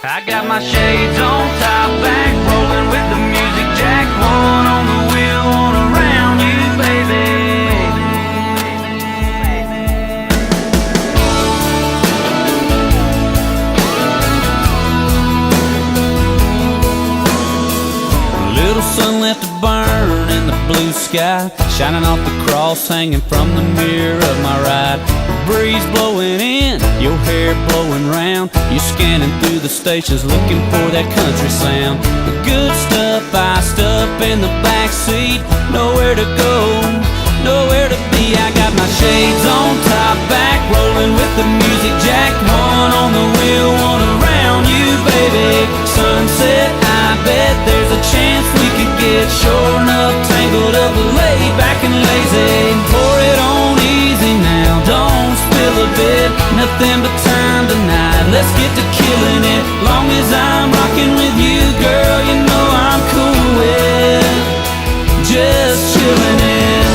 I got my shades on, top back, rolling with the music jack, one on the wheel, one around you, baby. Little sun left to burn in the blue sky, shining off the cross hanging from the mirror of my ride. Breeze blowing in, your hair blowing round. You scanning through the stations looking for that country sound. The good stuff iced up in the back seat. Nowhere to go, nowhere to be. I got my shades on, top back, rolling with the music jack, one on the wheel, one around you, baby. Sunset, I bet there's a chance we could get shorn up, tangled up, laid back and lazy. Pour it on easy now, don't spill a bit, nothing but time tonight. Let's get to killing it. Long as I'm rocking with you, girl, you know I'm cool with just chilling it.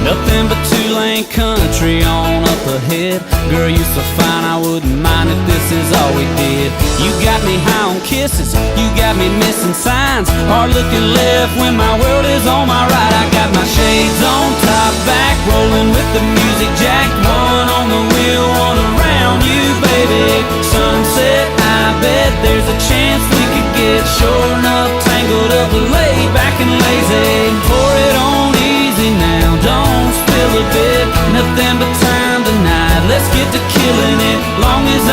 Nothing but two-lane country on up ahead. Girl, you so fine, I wouldn't mind if this is all we did. You got me high on kisses, you got me missing signs, hard looking left when my world is on my right. I got my shades on, top back, rolling with the music jack, one on the wheel, one around you, baby. Sunset, I bet there's a chance we could get shorn up, tangled up, laid back and lazy. Pour it on easy now, don't spill a bit, nothing but time tonight. Let's get to killing it. Long as